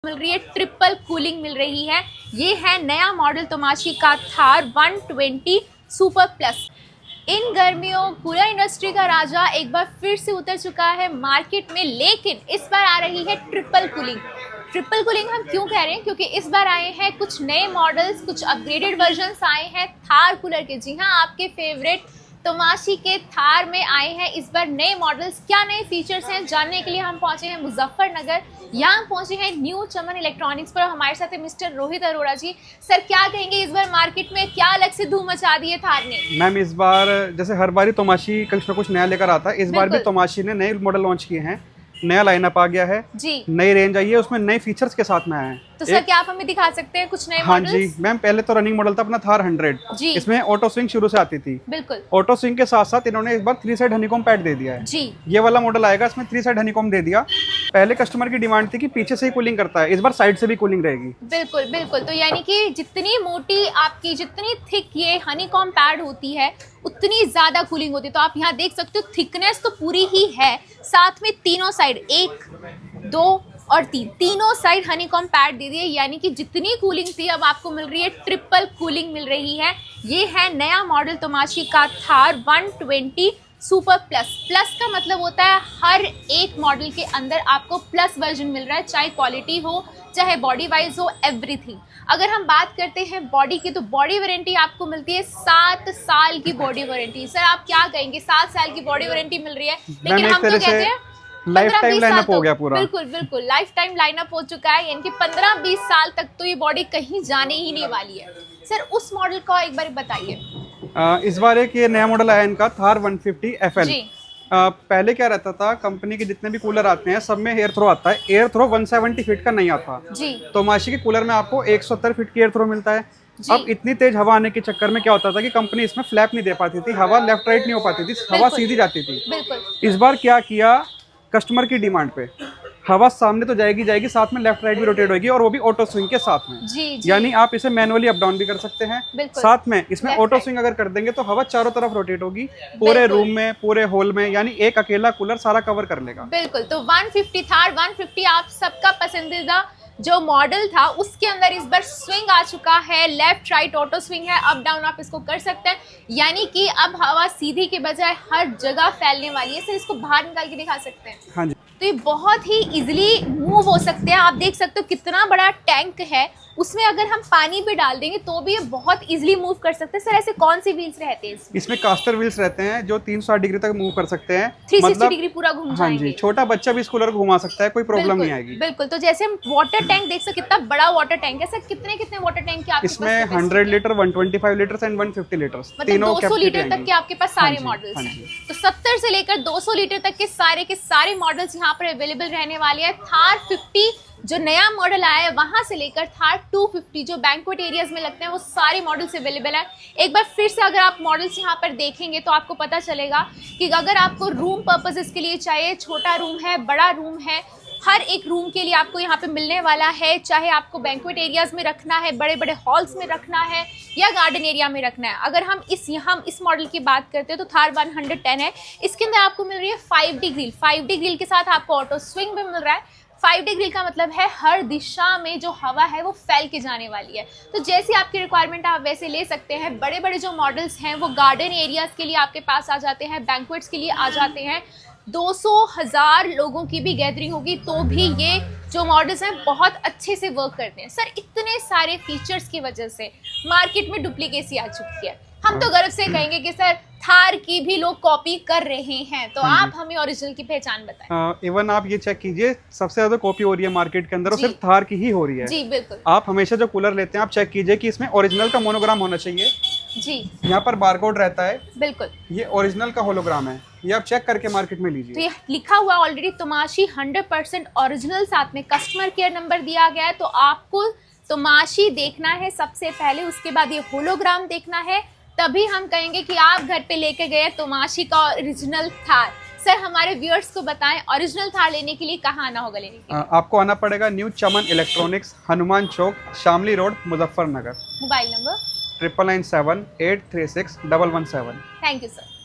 मिल रही है, triple cooling मिल रही है। ये है नया मॉडल तोमाशी का थार 120 सुपर प्लस। इन गर्मियों कूलर इंडस्ट्री का राजा एक बार फिर से उतर चुका है मार्केट में, लेकिन इस बार आ रही है ट्रिपल कूलिंग। ट्रिपल कूलिंग हम क्यों कह रहे हैं? क्योंकि इस बार आए हैं कुछ नए मॉडल्स, कुछ अपग्रेडेड वर्जन्स आए हैं थार कूलर के। जी हाँ, आपके फेवरेट तोमाशी के थार में आए हैं इस बार नए मॉडल्स। क्या नए फीचर्स हैं जानने के लिए हम पहुंचे हैं मुजफ्फरनगर। यहाँ हम पहुंचे हैं न्यू चमन इलेक्ट्रॉनिक्स पर। हमारे साथ है मिस्टर रोहित अरोड़ा जी। सर, क्या कहेंगे इस बार मार्केट में क्या अलग से धूम मचा दी है थार ने? मैम, इस बार जैसे हर बार ही तोमाशी कुछ ना कुछ नया लेकर आता है, इस बार भी तोमाशी ने नए मॉडल लॉन्च किए हैं। नया लाइनअप आ गया है जी, नई रेंज आई है, उसमें नए फीचर्स के साथ में आए हैं। तो सर क्या आप हमें दिखा सकते हैं कुछ नए हाँ मॉडल्स? जी मैम, पहले तो रनिंग मॉडल था अपना थार 100 जी। इसमें ऑटो स्विंग शुरू से आती थी। बिल्कुल। ऑटो स्विंग के साथ साथ इन्होंने इस बार 3 साइड हनीकॉम पैड दे दिया है जी। ये वाला मॉडल आएगा, इसमें 3 साइड हनीकॉम दे दिया। पहले कस्टमर की डिमांड थी कि पीछे से ही कूलिंग करता है, इस बार साइड से भी कूलिंग रहेगी। बिल्कुल बिल्कुल। तो यानी कि जितनी मोटी आपकी, जितनी थिक ये हनीकॉम पैड होती है उतनी ज्यादा कूलिंग होती है। तो आप यहाँ देख सकते हो थिकनेस तो पूरी ही है, साथ में तीनों साइड 1, 2 और 3 तीनों साइड हनीकॉम पैड दे दिए। यानी कि जितनी कूलिंग थी अब आपको मिल रही है ट्रिपल कूलिंग मिल रही है। ये है नया मॉडल तोमाशी का थार 120 सुपर प्लस। प्लस का मतलब होता है हर एक मॉडल के अंदर आपको प्लस वर्जन मिल रहा है, चाहे क्वालिटी हो चाहे बॉडी वाइज हो, एवरीथिंग। अगर हम बात करते हैं बॉडी की, तो बॉडी वारंटी आपको मिलती है 7 साल की बॉडी वारंटी। सर आप क्या कहेंगे, 7 साल की बॉडी वारंटी मिल रही है, लेकिन हम तो कहते हैं लाइफ टाइम लाइनअप हो गया पूरा। बिल्कुल बिल्कुल, लाइफ टाइम लाइनअप हो चुका है। यानी कि 15-20 साल तक तो ये बॉडी कहीं जाने ही नहीं वाली है। सर उस मॉडल का एक बार बताइए। इस बार एक ये नया मॉडल आया इनका थार 150 FL। पहले क्या रहता था, कंपनी के जितने भी कूलर आते हैं सब में एयर थ्रो आता है। एयर थ्रो 170 फीट का नहीं आता जी। तोमाशी के कूलर में आपको 170 फीट की एयर थ्रो मिलता है। अब इतनी तेज हवा आने के चक्कर में क्या होता था कि कंपनी इसमें फ्लैप नहीं दे पाती थी, हवा लेफ्ट राइट नहीं हो पाती थी, हवा सीधी जाती थी। इस बार क्या किया, कस्टमर की डिमांड पे हवा सामने तो जाएगी जाएगी, साथ में लेफ्ट राइट भी रोटेट होगी, और वो भी ऑटो स्विंग के साथ में जी। यानी आप इसे मैनुअली अप डाउन भी कर सकते हैं। साथ में इसमें ऑटो स्विंग अगर कर देंगे तो हवा चारों तरफ रोटेट होगी पूरे रूम में, पूरे हॉल में, यानी एक अकेला कूलर सारा कवर कर लेगा। बिल्कुल। तो 150 थार 150 आप सबका पसंदीदा जो मॉडल था उसके अंदर इस बार स्विंग आ चुका है, लेफ्ट राइट ऑटो स्विंग है, अप डाउन आप इसको कर सकते हैं। यानी कि अब हवा सीधी के बजाय हर जगह फैलने वाली है। सर इसको बाहर निकाल के दिखा सकते हैं? हाँ जी। तो ये बहुत ही इजीली मूव हो सकते हैं। आप देख सकते हो कितना बड़ा टैंक है, उसमें अगर हम पानी भी डाल देंगे तो भी ये बहुत इजीली मूव कर सकते हैं। सर ऐसे कौन सी व्हील्स रहते हैं इसमें? कास्टर व्हील्स रहते हैं जो 360 डिग्री तक मूव कर सकते हैं, 360 डिग्री पूरा घूम जाएंगे। हाँ जी, छोटा बच्चा भी इस कूलर को घुमा सकता है, कोई प्रॉब्लम नहीं आएगी। बिल्कुल। तो जैसे हम वाटर टैंक देख सकते, कितना बड़ा वाटर टैंक है। सर कितने कितने वाटर टैंक के आपके पास? इसमें 100 लीटर, 125 लीटर एंड 150 लीटर, मतलब 200 लीटर तक के आपके पास सारे मॉडल्स हैं। तो 70 से लेकर 200 लीटर तक के सारे मॉडल्स यहाँ पर अवेलेबल रहने वाले हैं। थार 50 जो नया मॉडल आया है, वहां से लेकर थार 250 जो बैंक्वेट एरियाज में लगते हैं, वो सारे मॉडल्स अवेलेबल है। एक बार फिर से अगर आप मॉडल्स यहाँ पर देखेंगे तो आपको पता चलेगा कि अगर आपको रूम पर्पसेस के लिए चाहिए, छोटा रूम है, बड़ा रूम है, हर एक रूम के लिए आपको यहाँ पे मिलने वाला है। चाहे आपको बैंक्वेट एरियाज में रखना है, बड़े बड़े हॉल्स में रखना है, या गार्डन एरिया में रखना है। अगर हम इस मॉडल की बात करते हैं तो थार 110 है। इसके अंदर आपको मिल रही है 5D ग्रिल। 5D ग्रिल के साथ आपको ऑटो स्विंग भी मिल रहा है। 5D ग्रिल का मतलब है हर दिशा में जो हवा है वो फैल के जाने वाली है। तो जैसी आपकी रिक्वायरमेंट आप वैसे ले सकते हैं। बड़े बड़े जो मॉडल्स हैं वो गार्डन एरियाज के लिए आपके पास आ जाते हैं, बैंक्वेट्स के लिए आ जाते हैं। 200,000 लोगों की भी गैदरिंग होगी तो भी ये जो मॉडल्स हैं बहुत अच्छे से वर्क करते हैं। सर इतने सारे फीचर्स की वजह से मार्केट में डुप्लीकेसी आ चुकी है। हम तो गर्व से कहेंगे कि सर थार की भी लोग कॉपी कर रहे हैं। तो आप हमें ओरिजिनल की पहचान बताएं। इवन आप ये चेक कीजिए, सबसे ज्यादा कॉपी हो रही है मार्केट के अंदर और सिर्फ थार की ही हो रही है जी। बिल्कुल। आप हमेशा जो कूलर लेते हैं आप चेक कीजिए कि इसमें ओरिजिनल का मोनोग्राम होना चाहिए जी। यहाँ पर बारकोड रहता है। बिल्कुल। ये ओरिजिनल का होलोग्राम है, ये आप चेक करके मार्केट में लीजिए। तो ये लिखा हुआ ऑलरेडी तोमाशी 100% ओरिजिनल, साथ में कस्टमर केयर नंबर दिया गया है। तो आपको तोमाशी देखना है सबसे पहले, उसके बाद ये होलोग्राम देखना है, तभी हम कहेंगे कि आप घर पे लेके गए तोमाशी का ओरिजिनल थार। सर हमारे व्यूअर्स को बताएं, ओरिजिनल थार लेने के लिए कहाँ आना होगा लेने के लिए? आपको आना पड़ेगा new Chaman electronics, Hanuman Chowk, Shamli road, Muzaffarnagar. Mobile number 9997 836 117। Thank you sir.